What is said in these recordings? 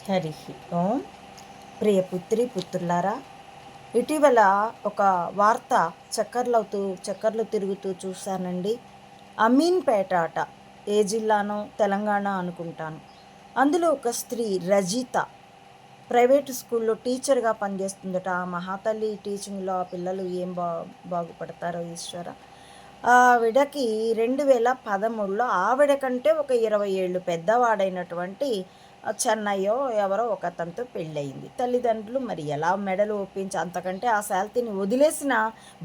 హరి ఓం. ప్రియ పుత్రి పుత్రులారా, ఇటీవల ఒక వార్త చక్కర్లు తిరుగుతూ చూశానండి. అమీన్పేట అట, ఏ జిల్లానో, తెలంగాణ అనుకుంటాను. అందులో ఒక స్త్రీ రజిత ప్రైవేటు స్కూల్లో టీచర్గా పనిచేస్తుందట. ఆ మహాతల్లి టీచింగ్లో ఆ పిల్లలు ఏం బాగుపడతారో ఈశ్వర. ఆవిడకి 2013లో ఆవిడ కంటే ఒక 20 ఏళ్ళు పెద్దవాడైనటువంటి చెన్నయ్యో ఎవరో ఒక అతనితో పెళ్ళయింది. తల్లిదండ్రులు మరి ఎలా మెడలు ఒప్పించి, అంతకంటే ఆ శాల్తీని వదిలేసిన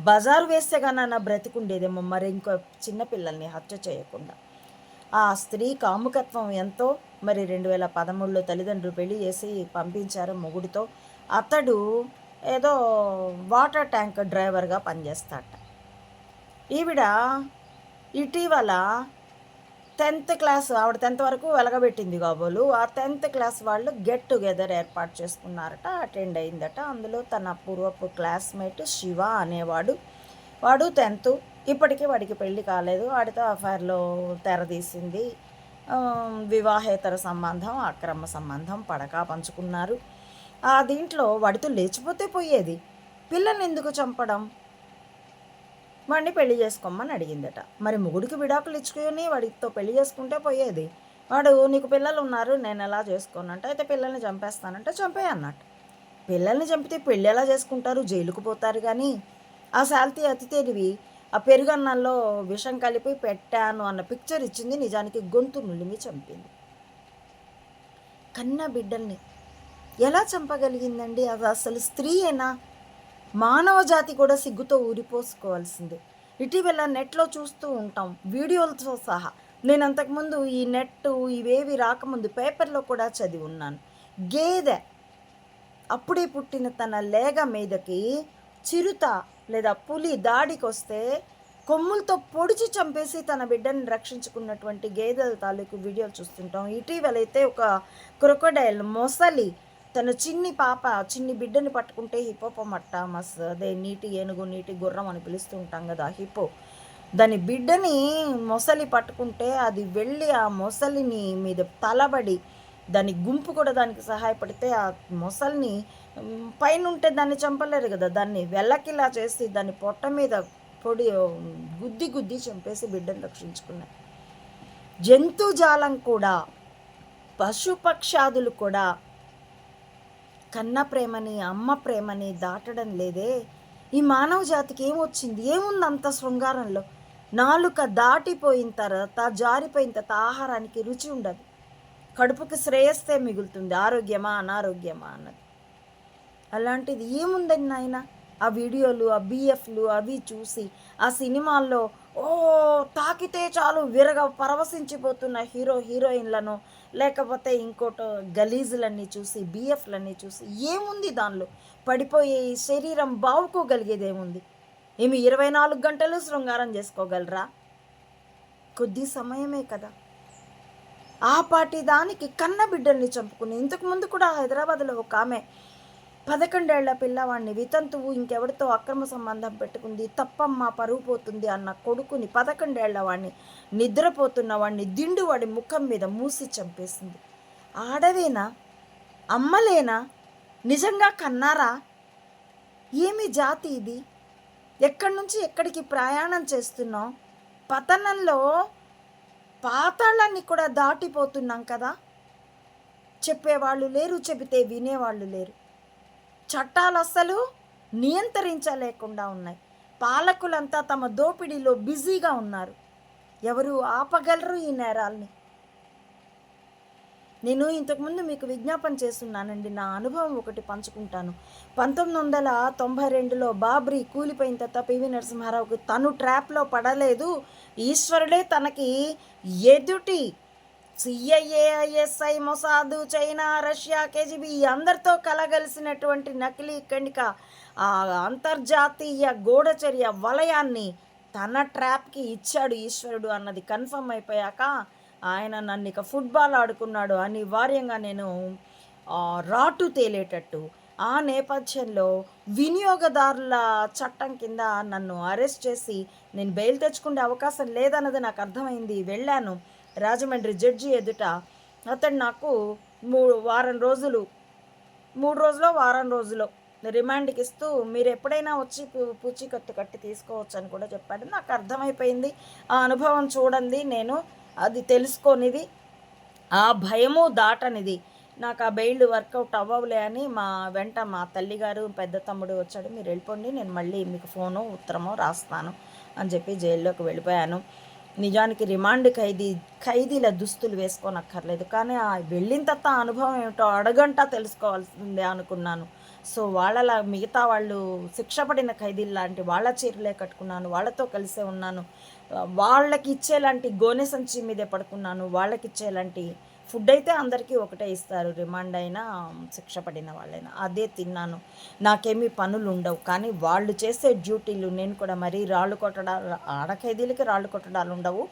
బజారు వేస్తేగానన్నా బ్రతికుండేదేమో, మరి ఇంకో చిన్నపిల్లల్ని హత్య చేయకుండా. ఆ స్త్రీ కాముకత్వం ఎంతో. మరి 2013లో తల్లిదండ్రులు పెళ్లి చేసి పంపించారు మొగుడితో. అతడు ఏదో వాటర్ ట్యాంక్ డ్రైవర్గా పనిచేస్తాడట. ఈవిడ ఇటీవల 10th క్లాస్, ఆవిడ 10th వరకు వెలగబెట్టింది కాబోలు. ఆ 10th క్లాస్ వాళ్ళు గెట్ టుగెదర్ ఏర్పాటు చేసుకున్నారట, అటెండ్ అయిందట. అందులో తన పూర్వపు క్లాస్మేట్ శివ అనేవాడు. వాడు 10th. ఇప్పటికీ వాడికి పెళ్లి కాలేదు. వాడితో అఫైర్లో తెరదీసింది. వివాహేతర సంబంధం, అక్రమ సంబంధం పడక పంచుకున్నారు. ఆ దీంట్లో వాడితో లేచిపోతే పోయేది. పిల్లల్ని ఎందుకు చంపడం? వాడిని పెళ్లి చేసుకోమని అడిగిందట. మరి మొగుడికి విడాకులు ఇచ్చుకొని వాడితో పెళ్లి చేసుకుంటే పోయేది. వాడు, నీకు పిల్లలు ఉన్నారు, నేను ఎలా చేసుకోనంటే, అయితే పిల్లల్ని చంపేస్తానంటే చంపే అన్నట్టు. పిల్లల్ని చంపితే పెళ్ళి ఎలా చేసుకుంటారు? జైలుకు పోతారు. కానీ ఆ శాల్తీ అతి తెలివి ఆ పెరుగన్నంలో విషం కలిపి పెట్టాను అన్న పిక్చర్ ఇచ్చింది. నిజానికి గొంతు నులిమి చంపింది. కన్న బిడ్డల్ని ఎలా చంపగలిగిందండి? అది అసలు స్త్రీయేనా? మానవ జాతి కూడా సిగ్గుతో ఊరిపోసుకోవాల్సిందే. ఇటీవల నెట్లో చూస్తూ ఉంటాం, వీడియోలతో సహా. నేను అంతకుముందు ఈ నెట్ ఇవేవి రాకముందు పేపర్లో కూడా చదివి ఉన్నాను. గేదె అప్పుడే పుట్టిన తన లేగ మీదకి చిరుత లేదా పులి దాడికి వస్తే కొమ్ములతో పొడిచి చంపేసి తన బిడ్డని రక్షించుకున్నటువంటి గేదెల తాలూకు వీడియోలు చూస్తుంటాం. ఇటీవలైతే ఒక క్రొకొడైల్, మొసలి తన చిన్ని బిడ్డని పట్టుకుంటే, హిపోపోటమస్, అదే నీటి ఏనుగు, నీటి గుర్రం అని పిలుస్తూ ఉంటాం కదా, హిపో, దాని బిడ్డని మొసలి పట్టుకుంటే అది వెళ్ళి ఆ మొసలిని మీద తలబడి, దాని గుంపు కూడా దానికి సహాయపడితే ఆ మొసలిని పైన ఉంటే దాన్ని చంపలేరు కదా, దాన్ని వెళ్ళకిలా చేసి దాని పొట్ట మీద పొడి గుద్ది చంపేసి బిడ్డను రక్షించుకున్నాయి. జంతుజాలం కూడా, పశుపక్షాదులు కూడా కన్న ప్రేమని, అమ్మ ప్రేమని దాటడం లేదే. ఈ మానవ జాతికి ఏమొచ్చింది? ఏముంది అంత శృంగారంలో? నాలుక దాటిపోయిన తర్వాత, జారిపోయిన తర్వాత ఆహారానికి రుచి ఉండదు. కడుపుకి శ్రేయస్సే మిగులుతుంది, ఆరోగ్యమా అనారోగ్యమా అన్నది. అలాంటిది ఏముందండి నాయన? ఆ వీడియోలు, ఆ బిఎఫ్లు అవి చూసి, ఆ సినిమాల్లో తాకితే చాలు పరవశించిపోతున్న హీరోయిన్లను, లేకపోతే ఇంకోటో గలీజులన్నీ చూసి, బిఎఫ్లన్నీ చూసి ఏముంది దానిలో? పడిపోయే ఈ శరీరం బావుకోగలిగేది ఏముంది? 24 గంటలు శృంగారం చేసుకోగలరా? కొద్ది సమయమే కదా. ఆ పాటి దానికి కన్న బిడ్డల్ని చంపుకుని, ఇంతకుముందు కూడా హైదరాబాద్లో ఒక ఆమె 11 ఏళ్ల పిల్లవాడిని వితంతువు ఇంకెవరితో అక్రమ సంబంధం పెట్టుకుంది, తప్పమ్మ పరువు పోతుంది అన్న కొడుకుని, 11 ఏళ్ల వాడిని, నిద్రపోతున్న వాడిని దిండు ముఖం మీద మూసి చంపేసింది. ఆడవేనా? అమ్మలేనా? నిజంగా కన్నారా? ఏమి జాతి ఇది? ఎక్కడి నుంచి ఎక్కడికి ప్రయాణం చేస్తున్నాం? పతనంలో పాతాళాన్ని కూడా దాటిపోతున్నాం కదా. చెప్పేవాళ్ళు లేరు, చెబితే వినేవాళ్ళు లేరు. చట్టాలు అస్సలు నియంత్రించలేకుండా ఉన్నాయి. పాలకులంతా తమ దోపిడీలో బిజీగా ఉన్నారు. ఎవరు ఆపగలరు ఈ నేరాల్ని? నేను ఇంతకుముందు మీకు విజ్ఞాపన చేస్తున్నానండి, నా అనుభవం ఒకటి పంచుకుంటాను. 1992లో బాబ్రీ కూలిపోయిన తర్వాత పివి నరసింహారావుకి తను ట్రాప్లో పడలేదు, ఈశ్వరుడే తనకి ఎదుటి CIA, ISI, Mossad, China, Russia, KGB అందరితో కలగలిసినటువంటి నకిలీ కణిక ఆ అంతర్జాతీయ గూఢచర్య వలయాన్ని తన ట్రాప్కి ఇచ్చాడు ఈశ్వరుడు అన్నది కన్ఫర్మ్ అయిపోయాక ఆయన నన్ను ఇక ఫుట్బాల్ ఆడుకున్నాడు అనివార్యంగా నేను రాటు తేలేటట్టు. ఆ నేపథ్యంలో వినియోగదారుల చట్టం కింద నన్ను అరెస్ట్ చేసి నేను బెయిల్ తెచ్చుకునే అవకాశం లేదన్నది నాకు అర్థమైంది. వెళ్ళాను రాజమండ్రి జడ్జి ఎదుట. అతడు నాకు వారం రోజులు 3 రోజులో, వారం రోజులో రిమాండ్‌కి ఇస్తూ మీరు ఎప్పుడైనా వచ్చి పూచీకత్తు కట్టి తీసుకోవచ్చు అని కూడా చెప్పాడు. నాకు అర్థమైపోయింది. ఆ అనుభవం చూడండి నేను అది తెలుసుకోనిది, ఆ భయము దాటనిది. నాకు ఆ బెయిల్ వర్కౌట్ అవ్వవులే అని వెంట మా తల్లిగారు, పెద్ద తమ్ముడు వచ్చాడు. మీరు వెళ్ళిపోండి, నేను మళ్ళీ మీకు ఫోనో, ఉత్తరమో రాస్తాను అని చెప్పి జైల్లోకి వెళ్ళిపోయాను. నిజానికి రిమాండ్ ఖైదీల దుస్తులు వేసుకోనక్కర్లేదు. కానీ వెళ్ళిన తర్వాత ఆ అనుభవం ఏమిటో అడగంట తెలుసుకోవాల్సిందే అనుకున్నాను. సో వాళ్ళలా మిగతా వాళ్ళు శిక్ష పడిన ఖైదీలు లాంటి వాళ్ళ చీరలే కట్టుకున్నాను. వాళ్ళతో కలిసే ఉన్నాను. వాళ్ళకి ఇచ్చేలాంటి గోనె సంచి మీదే పడుకున్నాను. వాళ్ళకి ఇచ్చేలాంటి ఫుడ్ అయితే అందరికీ ఒకటే ఇస్తారు. రిమాండ్ అయినా శిక్ష పడిన వాళ్ళైనా అదే తిన్నాను. నాకేమీ పనులు ఉండవు. కానీ వాళ్ళు చేసే డ్యూటీలు నేను కూడా మరీ రాళ్ళు కొట్టడాలు, ఆడ ఖైదీలకి రాళ్ళు కొట్టడాలు ఉండవు.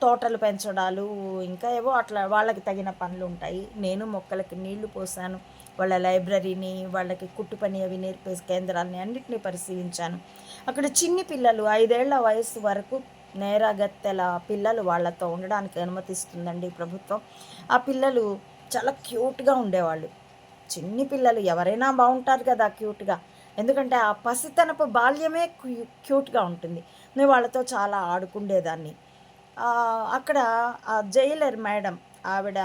తోటలు పెంచడాలు ఇంకా ఏవో అట్లా వాళ్ళకి తగిన పనులు ఉంటాయి. నేను మొక్కలకి నీళ్లు పోసాను. వాళ్ళ లైబ్రరీని, వాళ్ళకి కుట్టు పని అవి నేర్పే కేంద్రాలని అన్నిటినీ పరిశీలించాను. అక్కడ చిన్ని పిల్లలు 5 ఏళ్ల వయసు వరకు నేరగత్తెల పిల్లలు వాళ్ళతో ఉండడానికి అనుమతిస్తుందండి ప్రభుత్వం. ఆ పిల్లలు చాలా క్యూట్గా ఉండేవాళ్ళు. చిన్ని పిల్లలు ఎవరైనా బాగుంటారు కదా క్యూట్గా. ఎందుకంటే ఆ పసితనపు బాల్యమే క్యూట్గా ఉంటుంది. నేను వాళ్ళతో చాలా ఆడుకుండేదాన్ని. అక్కడ ఆ జైలర్ మేడం, ఆవిడ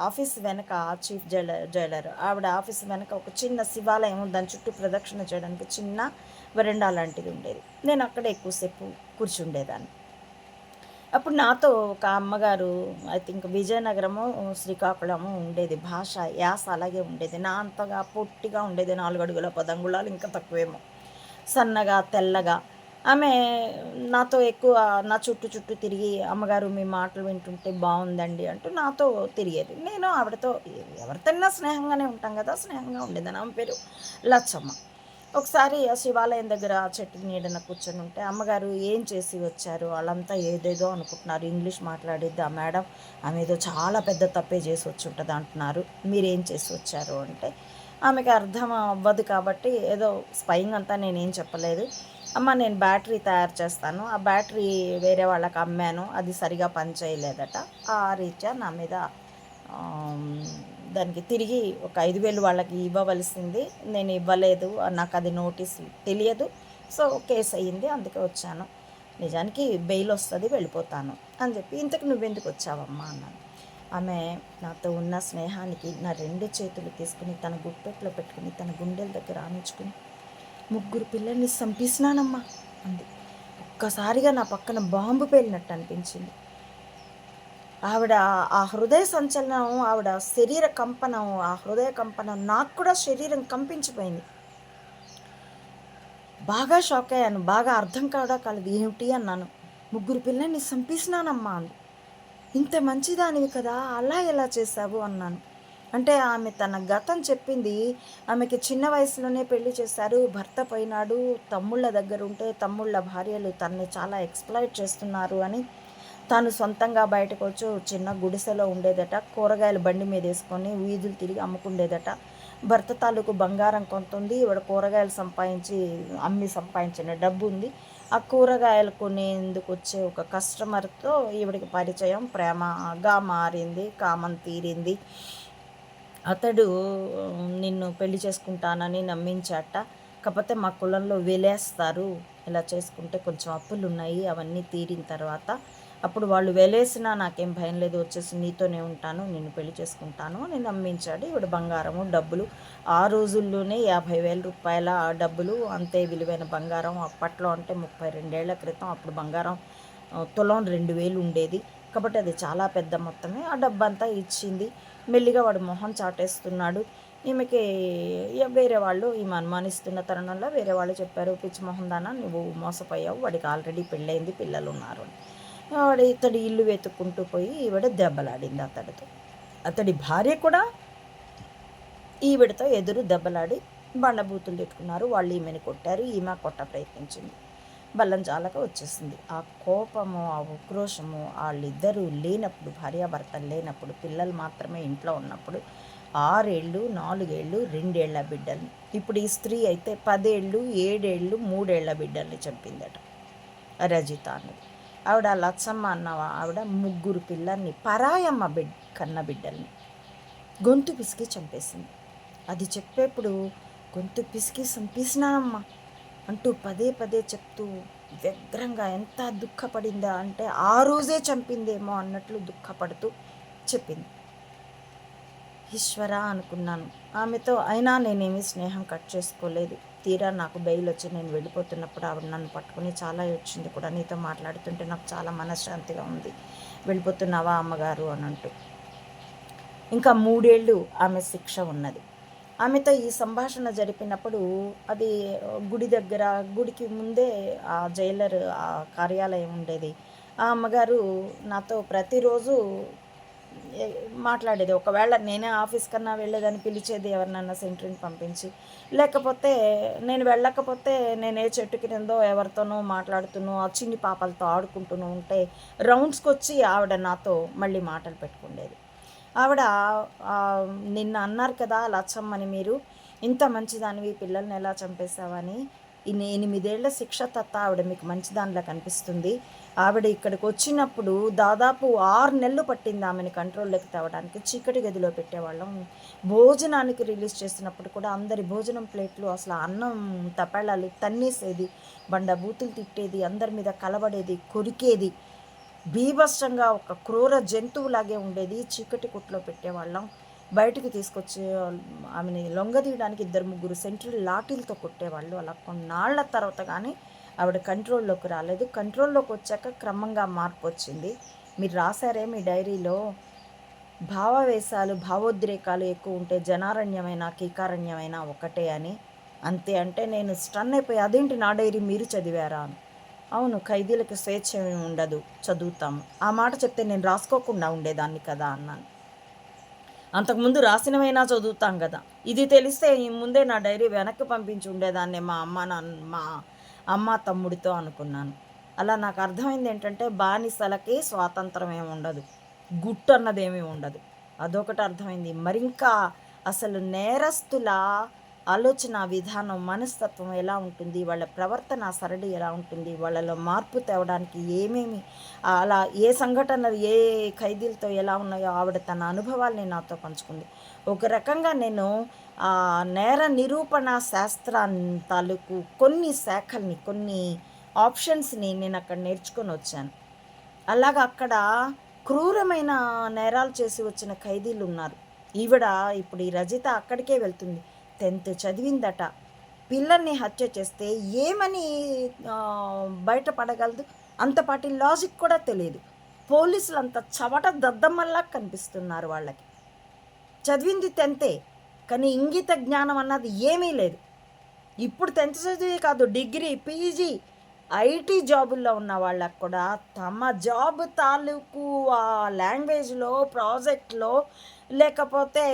ఆఫీస్ వెనక, చీఫ్ జైలర్ ఆవిడ ఆఫీస్ వెనక ఒక చిన్న శివాలయం, దాని చుట్టూ ప్రదక్షిణ చేయడానికి చిన్న వరండా లాంటిది ఉండేది. నేను అక్కడ ఎక్కువసేపు కూర్చుండేదాన్ని. అప్పుడు నాతో ఒక అమ్మగారు, ఐ థింక్ విజయనగరము, శ్రీకాకుళము ఉండేది. భాష యాస అలాగే ఉండేది. నా అంతగా పొట్టిగా ఉండేది, 4 అడుగుల 10 అంగుళాలు ఇంకా తక్కువేమో. సన్నగా తెల్లగా ఆమె నాతో ఎక్కువ నా చుట్టూ తిరిగి, అమ్మగారు మీ మాటలు వింటుంటే బాగుందండి అంటూ నాతో తిరిగేది. నేను ఆవిడతో ఎవరితోనైనా స్నేహంగానే ఉంటాం కదా, స్నేహంగా ఉండేదాన్ని. ఆమె పేరు లచ్చమ్మ. ఒకసారి ఆ శివాలయం దగ్గర చెట్టు నీడన కూర్చొని ఉంటే, అమ్మగారు ఏం చేసి వచ్చారు, వాళ్ళంతా ఏదేదో అనుకుంటున్నారు, ఇంగ్లీష్ మాట్లాడిద్ది ఆ మేడం, ఆమె ఏదో చాలా పెద్ద తప్పే చేసి వచ్చి ఉంటుంది అంటున్నారు, మీరేం చేసి వచ్చారు అంటే, ఆమెకి అర్థం అవ్వదు కాబట్టి ఏదో స్పైయింగ్ అంతా నేనేం చెప్పలేదు. అమ్మ నేను బ్యాటరీ తయారు చేస్తాను, ఆ బ్యాటరీ వేరే వాళ్ళకి అమ్మాను, అది సరిగా పనిచేయలేదట, ఆ రీత్యా నా మీద దానికి తిరిగి ఒక 5,000 వాళ్ళకి ఇవ్వవలసింది, నేను ఇవ్వలేదు, నాకు అది నోటీస్ తెలియదు, సో కేసు అయ్యింది, అందుకే వచ్చాను, నిజానికి బెయిల్ వస్తుంది, వెళ్ళిపోతాను అని చెప్పి, ఇంతకు నువ్వెందుకు వచ్చావమ్మా అన్నాను. ఆమె నాతో ఉన్న స్నేహానికి నా 2 చేతులు తీసుకుని తన గుప్పెట్లో పెట్టుకుని తన గుండెల దగ్గర ఆనించుకుని, 3 పిల్లల్ని చంపేసినానమ్మా అంది. ఒక్కసారిగా నా పక్కన బాంబు పేలినట్టు అనిపించింది. ఆవిడ ఆ హృదయ సంచలనం, ఆవిడ శరీర కంపనం, ఆ హృదయ కంపనం నాకు కూడా శరీరం కంపించిపోయింది. బాగా షాక్ అయ్యాను. బాగా అర్థం కావడా కాలేదు. ఏమిటి అన్నాను. 3 పిల్లల్ని చంపేసినానమ్మా అంది. ఇంత మంచిదానివి కదా, అలా ఎలా చేశావు అన్నాను. అంటే ఆమె తన గతం చెప్పింది. ఆమెకి చిన్న వయసులోనే పెళ్లి చేశారు, భర్త పోయినాడు, తమ్ముళ్ళ దగ్గర ఉంటే తమ్ముళ్ళ భార్యలు తనని చాలా ఎక్స్‌ప్లాయిట్ చేస్తున్నారు అని తాను సొంతంగా బయటకు వచ్చి చిన్న గుడిసెలో ఉండేదట. కూరగాయలు బండి మీద వేసుకొని వీధులు తిరిగి అమ్ముకుండేదట. భర్త తాలూకు బంగారం కొంత ఉంది, ఈవిడ కూరగాయలు అమ్మి సంపాదించిన డబ్బు ఉంది. ఆ కూరగాయలు కొనేందుకు వచ్చే ఒక కస్టమర్తో ఈవిడికి పరిచయం, ప్రేమగా మారింది, కామం తీరింది. అతడు నిన్ను పెళ్లి చేసుకుంటానని నమ్మించాట. కాకపోతే మా కులంలో వెలేస్తారు, ఇలా చేసుకుంటే కొంచెం అప్పులు ఉన్నాయి, అవన్నీ తీరిన తర్వాత అప్పుడు వాళ్ళు వెలేసినా నాకేం భయం లేదు, వచ్చేసి నీతోనే ఉంటాను, నిన్ను పెళ్లి చేసుకుంటాను అని నమ్మించాడు. ఈవిడ బంగారము డబ్బులు, ఆ రోజుల్లోనే 50,000 రూపాయల డబ్బులు, అంతే విలువైన బంగారం. అప్పట్లో అంటే 32 ఏళ్ల క్రితం అప్పుడు బంగారం తులం 2,000 ఉండేది కాబట్టి అది చాలా పెద్ద మొత్తమే. ఆ డబ్బంతా ఇచ్చింది. మెల్లిగా వాడు మొహం చాటేస్తున్నాడు. ఈమెకి వేరే వాళ్ళు ఈమె అనుమానిస్తున్న తరుణంలో వేరే వాళ్ళు చెప్పారు, పిచ్చి మొహం దానా నువ్వు మోసపోయావు, వాడికి ఆల్రెడీ పెళ్ళయింది, పిల్లలు ఉన్నారు అని. ఇతడి ఇల్లు వెతుక్కుంటూ పోయి ఈవిడ దెబ్బలాడింది అతడితో. అతడి భార్య కూడా ఈవిడతో ఎదురు దెబ్బలాడి బండబూతులు తిట్టుకున్నారు. వాళ్ళు ఈమెని కొట్టారు, ఈమె కొట్ట ప్రయత్నించింది. బల్లం జాలక వచ్చేసింది. ఆ కోపము, ఆ ఉక్రోషము వాళ్ళిద్దరూ లేనప్పుడు, భార్యాభర్తలు లేనప్పుడు, పిల్లలు మాత్రమే ఇంట్లో ఉన్నప్పుడు 6 ఏళ్ళు, 4 ఏళ్ళు, 2 ఏళ్ల బిడ్డల్ని, ఇప్పుడు ఈ స్త్రీ అయితే 10 ఏళ్ళు, 7 ఏళ్ళు, 3 ఏళ్ల బిడ్డల్ని చంపిందట రజిత అన్నది. ఆవిడ లచ్చమ్మ అన్న ఆవిడ 3 పిల్లల్ని, పరాయమ్మ కన్న బిడ్డల్ని గొంతు పిసికి చంపేసింది. అది చెప్పేప్పుడు గొంతు పిసికి చంపేసినానమ్మా అంటూ పదే పదే చెప్తూ వ్యగ్రంగా ఎంత దుఃఖపడిందా అంటే ఆ రోజే చంపిందేమో అన్నట్లు దుఃఖపడుతూ చెప్పింది. ఈశ్వర అనుకున్నాను. ఆమెతో అయినా నేనేమి స్నేహం కట్ చేసుకోలేదు. తీరా నాకు బెయిల్ వచ్చి నేను వెళ్ళిపోతున్నప్పుడు ఆవిడ నన్ను పట్టుకుని చాలా ఏడ్చింది కూడా. నీతో మాట్లాడుతుంటే నాకు చాలా మనశ్శాంతిగా ఉంది, వెళ్ళిపోతున్నావా అమ్మగారు అని అంటూ. ఇంకా 3 ఏళ్ళు ఆమె శిక్ష ఉన్నది. ఆమెతో ఈ సంభాషణ జరిపినప్పుడు అది గుడి దగ్గర, గుడికి ముందే ఆ జైలర్ ఆ కార్యాలయం ఉండేది. ఆ అమ్మగారు నాతో ప్రతిరోజు ఎ మాట్లాడేది. ఒకవేళ నేనే ఆఫీస్ కన్నా వెళ్ళేదని పిలిచేది ఎవరినన్నా సెంట్రీని పంపించి. లేకపోతే నేను వెళ్ళకపోతే నేనే చెట్టు క్రిందో ఎవరితోనో మాట్లాడుతూనో, ఆ చిన్ని పాపలతో ఆడుకుంటూనో ఉంటే రౌండ్స్‌కొచ్చి ఆవిడ నాతో మళ్ళీ మాటలు పెట్టుకుండేది. ఆవిడ నిన్న అన్నారు కదా లచ్చమ్మని మీరు, ఇంత మంచిదానివి పిల్లల్ని ఎలా చంపేశావని. 8 ఏళ్ల శిక్ష తప్ప ఆవిడ మీకు మంచిదానిలా కనిపిస్తుంది. ఆవిడ ఇక్కడికి వచ్చినప్పుడు దాదాపు 6 నెలలు పట్టింది ఆమెని కంట్రోల్లోకి తేవడానికి. చీకటి గదిలో పెట్టేవాళ్ళం. భోజనానికి రిలీజ్ చేసినప్పుడు కూడా అందరి భోజనం ప్లేట్లు అసలు అన్నం తపాళాలు తన్నేసేది, బండ బూతులు తిట్టేది, అందరి మీద కలబడేది, కొరికేది. బీభత్సంగా ఒక క్రూర జంతువులాగే ఉండేది. చీకటి కొట్టులో పెట్టేవాళ్ళం. బయటికి తీసుకొచ్చి ఆమెని లొంగదీయడానికి 2-3 సెంట్రీలు లాఠీలతో కొట్టేవాళ్ళు. అలా కొన్నాళ్ల తర్వాత కానీ ఆవిడ కంట్రోల్లోకి రాలేదు. కంట్రోల్లోకి వచ్చాక క్రమంగా మార్పు వచ్చింది. మీరు రాశారే మీ డైరీలో, భావావేశాలు భావోద్రేకాలు ఎక్కువ ఉంటే జనారణ్యమైన కీకారణ్యమైన ఒకటే అని. అంతే అంటే నేను స్టన్ అయిపోయి, అదేంటి నా డైరీ మీరు చదివారా అని. అవును, ఖైదీలకు స్వేచ్ఛ ఏమి ఉండదు, చదువుతాము. ఆ మాట చెప్తే నేను రాసుకోకుండా ఉండేదాన్ని కదా అన్నాను. అంతకుముందు రాసినవైనా చదువుతాం కదా, ఇది తెలిస్తే ఈ ముందే నా డైరీ వెనక్కి పంపించి ఉండేదాన్ని మా అమ్మ తమ్ముడితో అనుకున్నాను. అలా నాకు అర్థమైంది ఏంటంటే బానిసలకి స్వాతంత్రం ఏమి ఉండదు, గుట్టు అన్నదేమీ ఉండదు. అదొకటి అర్థమైంది. మరింకా అసలు నేరస్తుల ఆలోచన విధానం, మనస్తత్వం ఎలా ఉంటుంది, వాళ్ళ ప్రవర్తన సరళి ఎలా ఉంటుంది, వాళ్ళలో మార్పు తేవడానికి ఏమేమి అలా ఏ సంఘటనలు ఏ ఖైదీలతో ఎలా ఉన్నాయో ఆవిడ తన అనుభవాల్ని నాతో పంచుకుంది. ఒక రకంగా నేను నేర నిరూపణ శాస్త్రాన్ని తాలూకు కొన్ని శాఖల్ని, కొన్ని ఆప్షన్స్ని నేను అక్కడ నేర్చుకొని వచ్చాను. అలాగా అక్కడ క్రూరమైన నేరాలు చేసి వచ్చిన ఖైదీలు ఉన్నారు. ఈవిడ ఇప్పుడు ఈ రజిత అక్కడికే వెళ్తుంది. 10th చదివిందట. పిల్లల్ని హత్య చేస్తే ఏమని బయటపడగలదు? అంతపాటి లాజిక్ కూడా తెలియదు. పోలీసులు అంత చవట దద్దమ్మల్లా కనిపిస్తున్నారు వాళ్ళకి. చదివింది 10th, కానీ ఇంగిత జ్ఞానం అన్నది ఏమీ లేదు. ఇప్పుడు 10th చదివే కాదు, డిగ్రీ, పీజీ, ఐటీ జాబుల్లో ఉన్న వాళ్ళకు కూడా తమ జాబ్ తాలూకు ఆ లాంగ్వేజ్లో, ప్రాజెక్ట్లో, లేకపోతే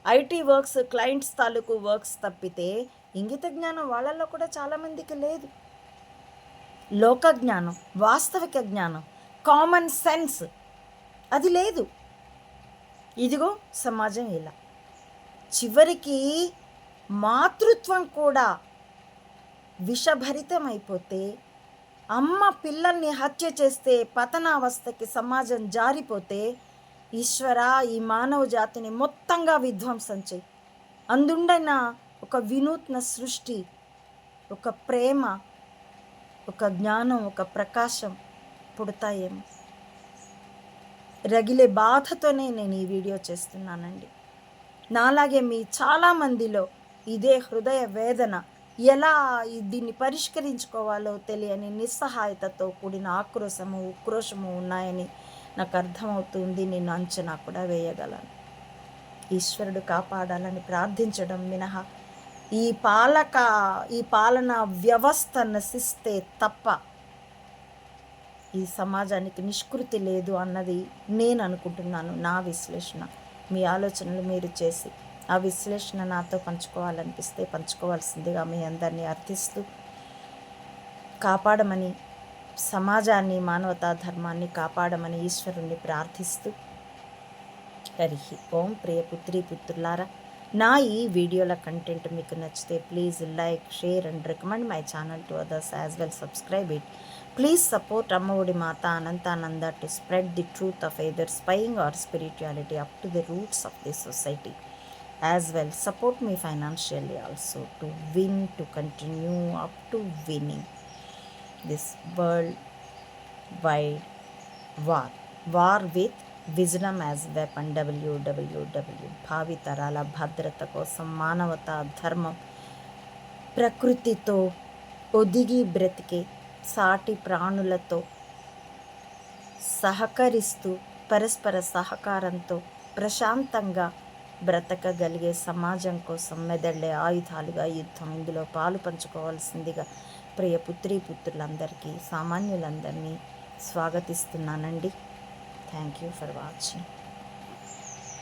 ఐటీ వర్క్స్, క్లయింట్స్ తాలూకు వర్క్స్ తప్పితే ఇంగిత జ్ఞానం వాళ్ళల్లో కూడా చాలామందికి లేదు. లోక జ్ఞానం, వాస్తవిక జ్ఞానం, కామన్ సెన్స్ అది లేదు. ఇదిగో సమాజం ఇలా. చివరికి మాతృత్వం కూడా విషభరితం అయిపోతే, అమ్మ పిల్లల్ని హత్య చేస్తే పతనావస్థకి సమాజం జారిపోతే, ఈశ్వర ఈ మానవ జాతిని మొత్తంగా విధ్వంసం చేయి. అందుండైన ఒక వినూత్న సృష్టి, ఒక ప్రేమ, ఒక జ్ఞానం, ఒక ప్రకాశం పుడతాయేమో. రగిలే బాధతోనే నేను ఈ వీడియో చేస్తున్నానండి. నాలాగే మీ చాలామందిలో ఇదే హృదయ వేదన, ఎలా దీన్ని పరిష్కరించుకోవాలో తెలియని నిస్సహాయతతో కూడిన ఆక్రోశము, ఉక్రోషము ఉన్నాయని నాకు అర్థమవుతుంది. నేను అంచనా కూడా వేయగలను. ఈశ్వరుడు కాపాడాలని ప్రార్థించడం మినహా ఈ పాలనా వ్యవస్థ నశిస్తే తప్ప ఈ సమాజానికి నిష్కృతి లేదు అన్నది నేను అనుకుంటున్నాను. నా విశ్లేషణ. మీ ఆలోచనలు మీరు చేసి ఆ విశ్లేషణ నాతో పంచుకోవాలనిపిస్తే పంచుకోవాల్సిందిగా మీ అందరినీ అర్థిస్తూ, కాపాడమని, సమాజాన్ని, మానవతా ధర్మాన్ని కాపాడమని ఈశ్వరుణ్ణి ప్రార్థిస్తూ, హరి ఓం. ప్రియ పుత్రి పుత్రులారా, నా ఈ వీడియోల కంటెంట్ మీకు నచ్చితే please like, share and recommend my channel to others as well. Subscribe it Please support Ammavudi Mata Anantananda to spread the truth of either spying or spirituality up to the roots of the society. As well, support me financially also to win, to continue up to winning this worldwide war. War with wisdom as weapon WWW భావితరాల భద్రత కోసం మానవత ధర్మం ప్రకృతితో ఒదిగి బ్రతికే సాటి ప్రాణులతో సహకరిస్తూ పరస్పర సహకారంతో ప్రశాంతంగా బ్రతకగలిగే సమాజం కోసం మెదళ్ళే ఆయుధాలుగా యుద్ధం. ఇందులో పాలు పంచుకోవాల్సిందిగా ప్రియ పుత్రులందరికీ సామాన్యులందరినీ స్వాగతిస్తున్నానండి. Thank you for watching.